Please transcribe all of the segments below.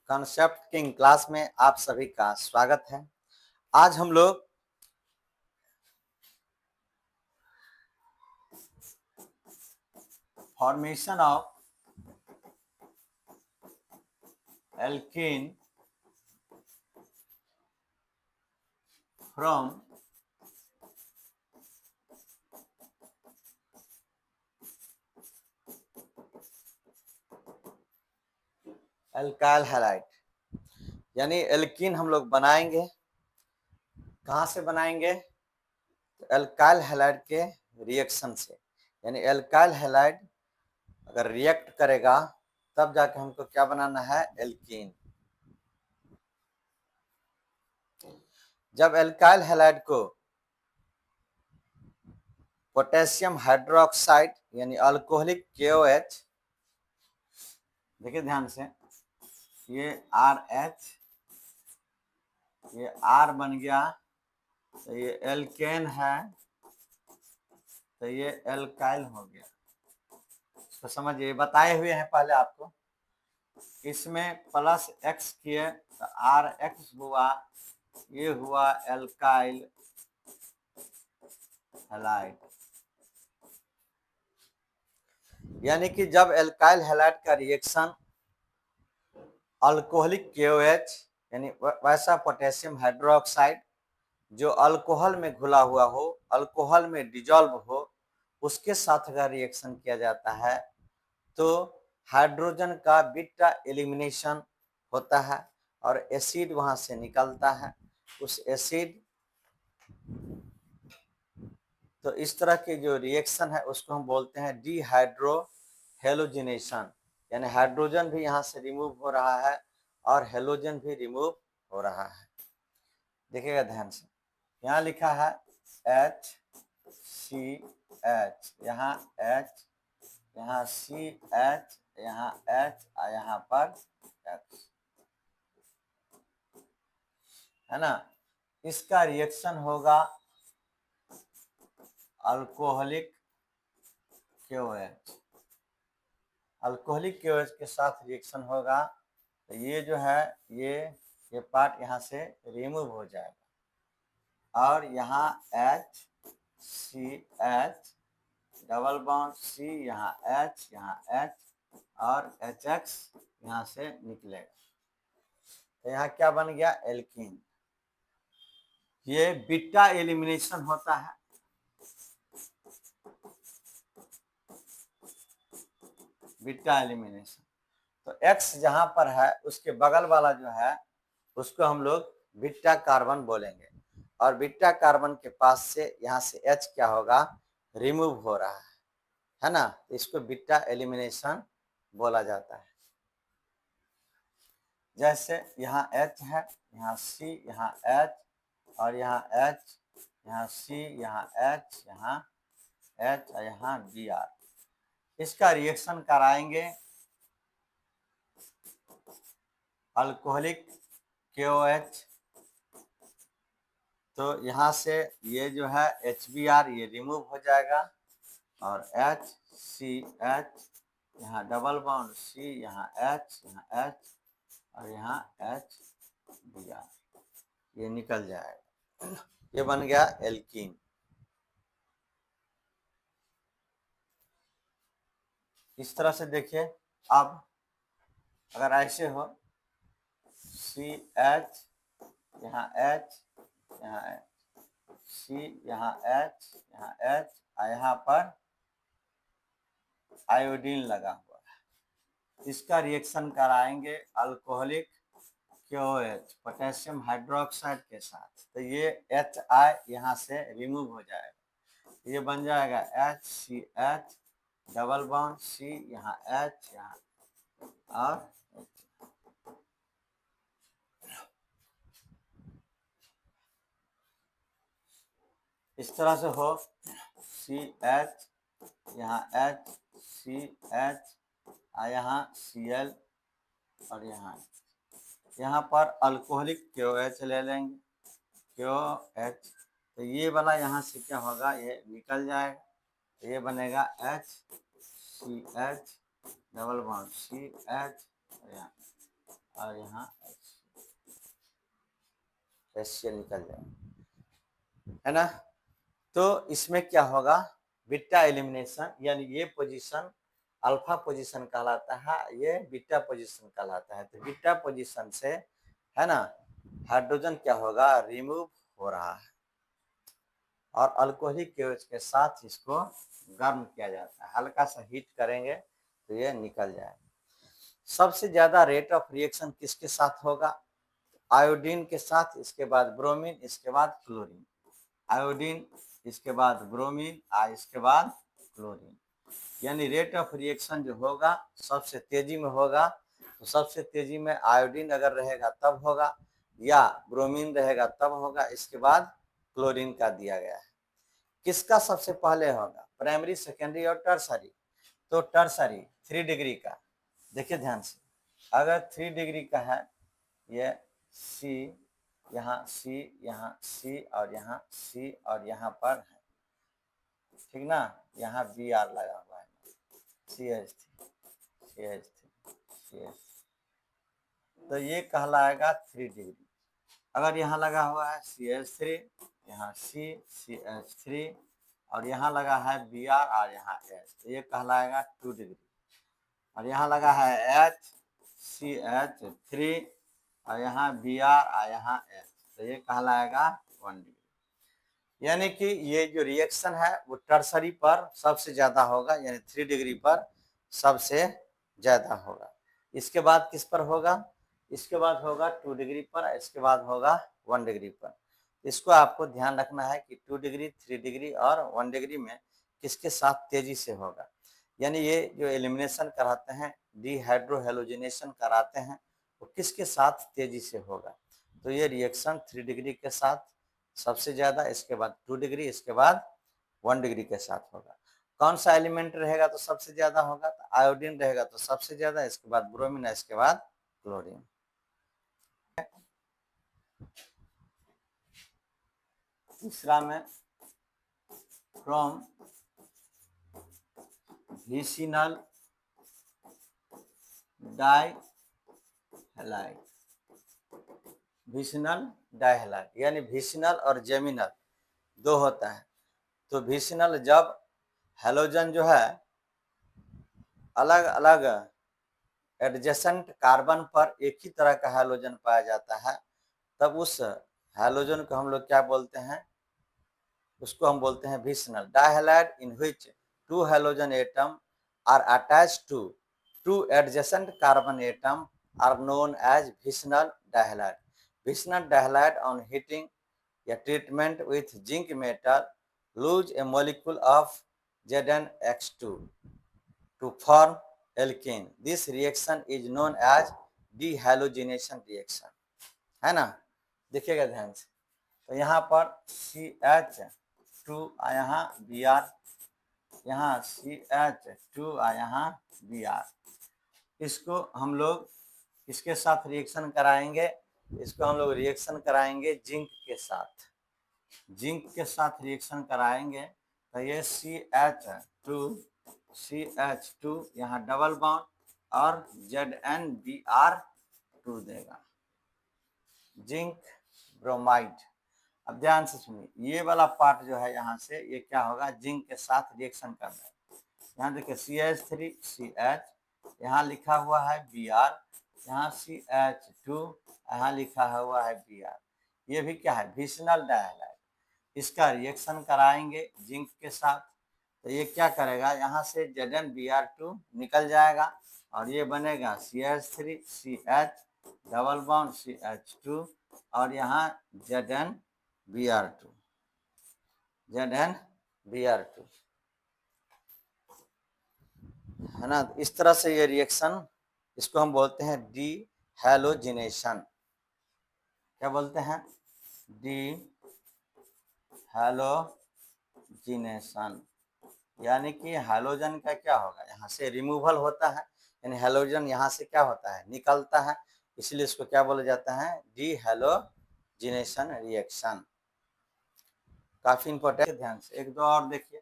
Concept king class में आप सभी का स्वागत है। आज हम लोग formation of alkene from alkyl halide यानी एल्कीन हम लोग बनाएंगे। कहाँ से बनाएंगे? तो एल्काइल हैलाइड के रिएक्शन से, यानी एल्काइल हैलाइड अगर रिएक्ट करेगा तब जाके हमको क्या बनाना है? एल्कीन। जब एल्काइल हैलाइड को पोटेशियम हाइड्रोक्साइड यानी अल्कोहलिक KOH, देखिए ध्यान से, ये RH, ये R बन गया, तो ये एल्केन है, तो ये एल्काइल हो गया। तो समझिए, बताए हुए हैं पहले आपको। इसमें प्लस X किए तो RH हुआ, ये हुआ एल्काइल हैलाइड। यानी कि जब एल्काइल हैलाइड का रिएक्शन अल्कोहलिक KOH यानी वैसा पोटेशियम हाइड्रोक्साइड जो अल्कोहल में घुला हुआ हो, अल्कोहल में डिजॉल्व हो, उसके साथ अगर रिएक्शन किया जाता है तो हाइड्रोजन का बीटा एलिमिनेशन होता है और एसिड वहां से निकलता है। उस एसिड, तो इस तरह के जो रिएक्शन है उसको हम बोलते हैं डिहाइड्रो हेलोजिनेशन, यानी हाइड्रोजन भी यहाँ से रिमूव हो रहा है और हेलोजन भी रिमूव हो रहा है। देखिएगा ध्यान से, यहाँ लिखा है HCH, यहाँ H, यहाँ CH, यहाँ H और यहाँ पर X, है ना। इसका रिएक्शन होगा अल्कोहलिक KOH, अल्कोहलिक KOH के साथ रिएक्शन होगा तो ये जो है ये पार्ट यहाँ से रिमूव हो जाएगा और यहाँ HCH डबल बॉन्ड C, यहाँ H, यहाँ H और HX यहाँ से निकलेगा। तो यहाँ क्या बन गया? एल्कीन। ये बीटा एलिमिनेशन होता है। बीटा एलिमिनेशन, तो X जहां पर है उसके बगल वाला जो है उसको हम लोग बीटा कार्बन बोलेंगे और बीटा कार्बन के पास से यहाँ से H क्या होगा? रिमूव हो रहा है ना। इसको बीटा एलिमिनेशन बोला जाता है। जैसे यहाँ H है, यहाँ C, यहाँ H और यहाँ H, यहाँ C, यहाँ H, यहाँ H और यहाँ Br। इसका रिएक्शन कराएंगे अल्कोहलिक KOH, तो यहाँ से ये जो है HBr ये रिमूव हो जाएगा और HCH, यहाँ डबल बॉन्ड C, यहाँ H, यहाँ H और यहाँ HBr, ये निकल जाएगा। ये बन गया एल्कीन। इस तरह से देखिए, अब अगर ऐसे हो CH, यहाँ H, यहाँ C, यहाँ H, यहाँ H और यहाँ पर आयोडीन लगा हुआ है, इसका रिएक्शन कराएंगे अल्कोहलिक KOH पोटेशियम हाइड्रोक्साइड के साथ, तो ये HI यहाँ से रिमूव हो जाएगा, ये बन जाएगा HCH डबल बॉन्ड C, यहाँ H, यहाँ और इस तरह से हो CH, यहाँ H, CH और यहाँ Cl और यहाँ पर अल्कोहलिक KOH ले लेंगे, KOH, तो ये वाला यहाँ से क्या होगा? ये निकल जाएगा, तो ये बनेगा HCH डबल बॉन्ड CH और यहाँ HCl निकल जाएगा, है ना। तो इसमें क्या होगा, बीटा एलिमिनेशन, यानी ये पोजीशन अल्फा पोजीशन कहलाता है, ये बीटा पोजीशन कहलाता है। तो बीटा पोजीशन से, है ना, हाइड्रोजन क्या होगा, रिमूव हो रहा है और अल्कोहलिक गैस के साथ इसको गर्म किया जाता है। हल्का सा हीट करेंगे तो ये निकल जाएगा। सबसे ज्यादा रेट ऑफ रिएक्शन किसके साथ होगा, आयोडीन के साथ, इसके बाद ब्रोमीन, इसके बाद क्लोरीन। आयोडीन, इसके बाद ब्रोमीन, इसके बाद क्लोरीन। यानी रेट ऑफ रिएक्शन जो होगा सबसे तेजी में होगा, तो सबसे तेजी में आयोडीन अगर रहेगा तब होगा, या ब्रोमीन रहेगा तब होगा, इसके बाद क्लोरीन का दिया गया है। किसका सबसे पहले होगा, प्राइमरी, सेकेंडरी और टर्सरी। तो टर्सरी 3 डिग्री का, देखिए ध्यान से, अगर 3 डिग्री का है, ये सी, यहाँ सी, यहाँ सी और यहाँ सी और यहाँ पर है, ठीक ना, यहाँ बी आर लगा हुआ है, CH3, तो ये कहलाएगा 3 डिग्री। अगर यहाँ लगा हुआ है CH3, यहाँ CH3 और यहाँ लगा है Br और यहाँ H, तो ये कहलाएगा 2 डिग्री। और यहाँ लगा है HCH3 और यहाँ Br और यहाँ H, तो ये कहलाएगा 1 डिग्री। यानी कि ये जो रिएक्शन है वो टर्सरी पर सबसे ज्यादा होगा, यानी 3 डिग्री पर सबसे ज्यादा होगा। इसके बाद किस पर होगा, इसके बाद होगा 2 डिग्री पर, इसके बाद होगा 1 डिग्री पर। इसको आपको ध्यान रखना है कि 2 डिग्री, 3 डिग्री और 1 डिग्री में किसके साथ तेजी से होगा। यानी ये जो एलिमिनेशन कराते हैं, डिहाइड्रोहेलोजिनेशन कराते हैं, वो किसके साथ तेजी से होगा। तो ये रिएक्शन 3 डिग्री के साथ सबसे ज्यादा, इसके बाद 2 डिग्री, इसके बाद 1 डिग्री के साथ होगा। कौन सा एलिमेंट रहेगा तो सबसे ज्यादा होगा, तो आयोडीन रहेगा तो सबसे ज्यादा, इसके बाद ब्रोमीन, इसके बाद क्लोरीन। तीसरा में फ्रॉम विसिनल डाइहैलाइड, विसिनल डाइहैलाइड, यानी विसिनल और जेमिनल दो होता है। तो विसिनल जब हैलोजन जो है अलग अलग एडजेसेंट कार्बन पर एक ही तरह का हैलोजन पाया जाता है, तब उस हैलोजन को हम लोग क्या बोलते हैं, उसको हम बोलते हैं vicinal dihalide, in which 2 halogen atom are attached to 2 adjacent carbon atom are known as vicinal dihalide. Vicinal dihalide on heating a treatment with zinc metal lose a molecule of ZnX2 to form alkene. This reaction is known as dehalogenation reaction, है ना। देखिएगा ध्यान से, तो यहाँ पर CH2 यहाँ Br, यहाँ CH2 यहाँ Br, इसको हम लोग इसके साथ रिएक्शन कराएंगे, इसको हम लोग रिएक्शन कराएंगे जिंक के साथ, जिंक के साथ रिएक्शन कराएंगे, तो ये CH2 यहाँ डबल बॉन्ड और ZnBr2 देगा, जिंक ब्रोमाइड। अब ध्यान से सुनिए, ये वाला पार्ट जो है यहाँ से, ये क्या होगा, जिंक के साथ रिएक्शन कर रहा है। यहाँ देखिए CH3 CH, यहाँ लिखा हुआ है Br, यहाँ CH2, यहाँ लिखा हुआ है Br। ये भी क्या है, विसिनल डाइहैलाइड। इसका रिएक्शन कराएंगे जिंक के साथ, तो ये क्या करेगा, यहाँ से ZnBr2 निकल जाएगा और ये बनेगा CH3 CH double bond CH2 और यहाँ ZnBr2 है ना। इस तरह से ये रिएक्शन, इसको हम बोलते हैं डीहैलोजिनेशन। क्या बोलते हैं, डीहैलोजिनेशन, यानी कि हैलोजन का क्या होगा, यहाँ से रिमूवल होता है, यानी हैलोजन यहाँ से क्या होता है, निकलता है, इसलिए इसको क्या बोला जाता है, डीहैलोजिनेशन रिएक्शन। काफी इंपॉर्टेंट, ध्यान से एक दो और देखिए,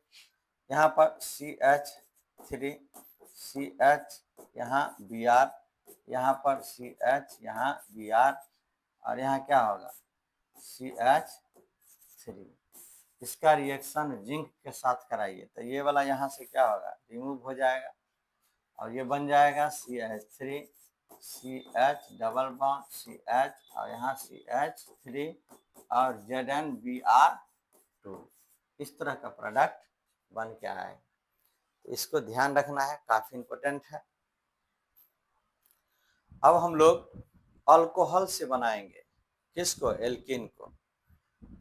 यहाँ पर CH3 CH, यहाँ Br, यहाँ पर CH, यहाँ Br, और यहाँ क्या होगा CH3। इसका रिएक्शन जिंक के साथ कराइए तो ये वाला यहाँ से क्या होगा, रिमूव हो जाएगा और ये बन जाएगा CH3, CH double bond CH और यहाँ CH3 और ZnBr2। इस तरह का प्रोडक्ट बन के आए। तो इसको ध्यान रखना है, काफी इंपॉर्टेंट है। अब हम लोग अल्कोहल से बनाएंगे, किसको, एल्कीन को।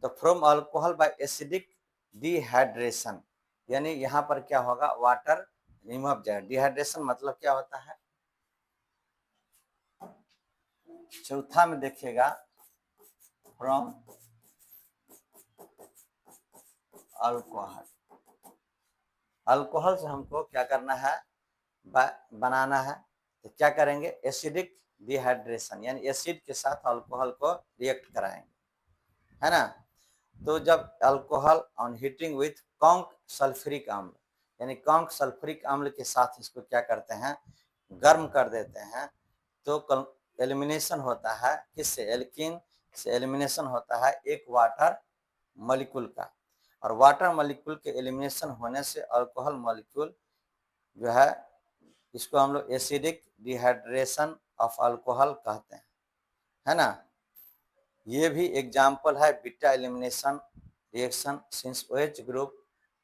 तो from alcohol by acidic dehydration, यानी यहाँ पर क्या होगा, वाटर रिमूव जाए। डिहाइड्रेशन मतलब क्या होता है, चौथा में देखिएगा, फ्रॉम अल्कोहल। अल्कोहल से हमको क्या करना है, बनाना है। तो क्या करेंगे, एसिडिक डिहाइड्रेशन, यानी एसिड के साथ अल्कोहल को रिएक्ट कराएंगे, है ना। तो जब alcohol on heating with conc sulphuric अम्ल, यानी कॉन्क सल्फ्यूरिक अम्ल के साथ इसको क्या करते हैं, गर्म कर देते हैं, तो एलिमिनेशन होता है किससे, एल्कीन से एलिमिनेशन होता है एक वाटर मॉलिक्यूल का, और वाटर मॉलिक्यूल के एलिमिनेशन होने से अल्कोहल मॉलिक्यूल जो है, इसको हम लोग एसिडिक डिहाइड्रेशन ऑफ अल्कोहल कहते हैं, है ना। ये भी एग्जाम्पल है beta elimination reaction, since OH group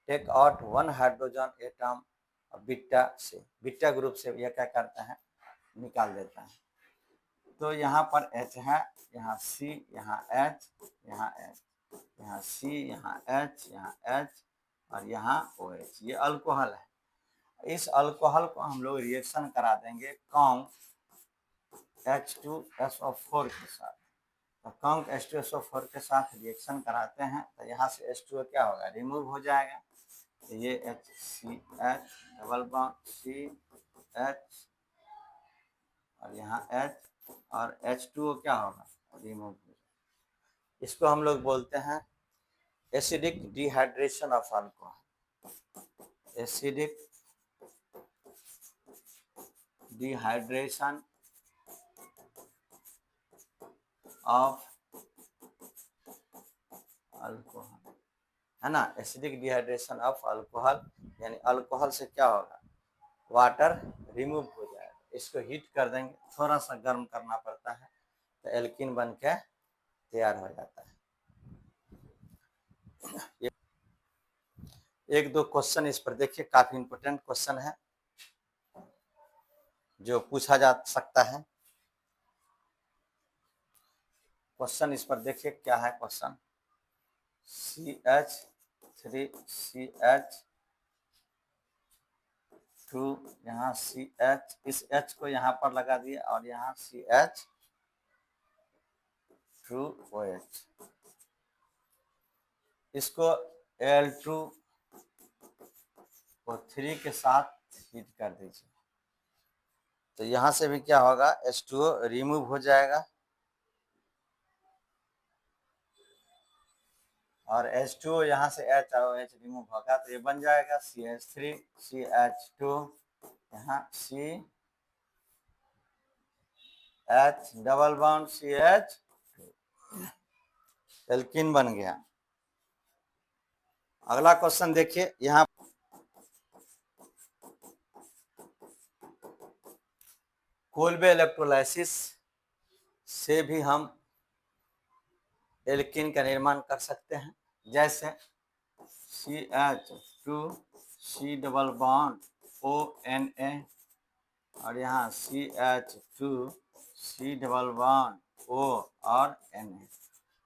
take out one hydrogen atom beta से, बीटा ग्रुप से यह क्या करता है, निकाल देता है। तो यहाँ पर H है, यहाँ C, यहाँ H, यहाँ H, यहाँ C, यहाँ H, यहाँ H और यहाँ OH, ये अल्कोहल है। इस अल्कोहल को हम लोग रिएक्शन करा देंगे कॉन्क H2SO4 के साथ। तो कॉन्क H2SO4 के साथ रिएक्शन कराते हैं तो यहाँ से H2O क्या होगा, रिमूव हो जाएगा। तो ये HCH डबल बॉन्ड CH और यहाँ H और H2O क्या होगा, रिमूव हो जाएगा। इसको हम लोग बोलते हैं acidic dehydration of alcohol, acidic dehydration of alcohol, है ना। एसिडिक डिहाइड्रेशन ऑफ अल्कोहल, यानी अल्कोहल से क्या होगा, वाटर रिमूव हो जाएगा। इसको हीट कर देंगे, थोड़ा सा गर्म करना पड़ता है, तो एल्कीन बन के तैयार हो जाता है। एक दो क्वेश्चन इस पर देखिए, काफी इंपोर्टेंट क्वेश्चन है जो पूछा जा सकता है। क्वेश्चन इस पर देखिए क्या है क्वेश्चन, CH3CH2, यहाँ CH, इस H को यहाँ पर लगा दिए और यहाँ CH2OH, इसको Al2O3 के साथ हीट कर दीजिए। तो यहाँ से भी क्या होगा, H2O रिमूव हो जाएगा और H2O यहाँ से H और H रिमूव होगा, तो ये बन जाएगा CH3 CH2, यहाँ CH double bond CH, alkene बन गया। अगला क्वेश्चन देखिए, यहाँ कोल्बे इलेक्ट्रोलाइसिस से भी हम एल्कीन का निर्माण कर सकते हैं, जैसे CH2C डबल बॉन्ड ONA और यहाँ CH2C डबल बॉन्ड O और Na।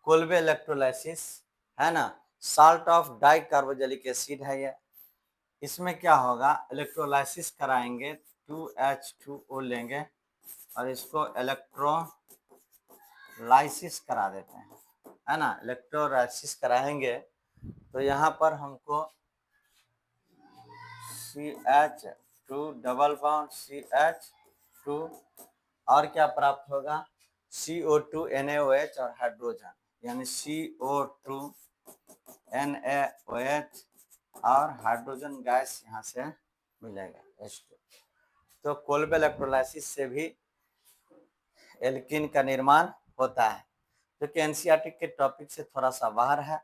कोल्बे इलेक्ट्रोलाइसिस है ना, salt of di carboxylic acid है ये। इसमें क्या होगा, इलेक्ट्रोलाइसिस कराएंगे, 2H2O लेंगे और इसको इलेक्ट्रोलाइसिस करा देते हैं, है ना। इलेक्ट्रोलाइसिस कराएंगे तो यहाँ पर हमको CH2 डबल बॉन्ड CH2 और क्या प्राप्त होगा, CO2 NaOH और हाइड्रोजन, यानी CO2 NaOH और हाइड्रोजन गैस यहाँ से मिलेगा H2। तो कोल्बे इलेक्ट्रोलाइसिस से भी एल्किन का निर्माण होता है, जो कि एनसीईआरटी के टॉपिक से थोड़ा सा बाहर है।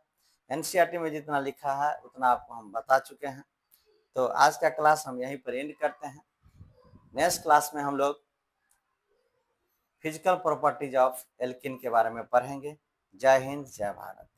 एनसीईआरटी में जितना लिखा है उतना आपको हम बता चुके हैं। तो आज का क्लास हम यहीं पर एंड करते हैं। नेक्स्ट क्लास में हम लोग फिजिकल प्रॉपर्टीज ऑफ एल्किन के बारे में पढ़ेंगे। जय हिंद, जय भारत।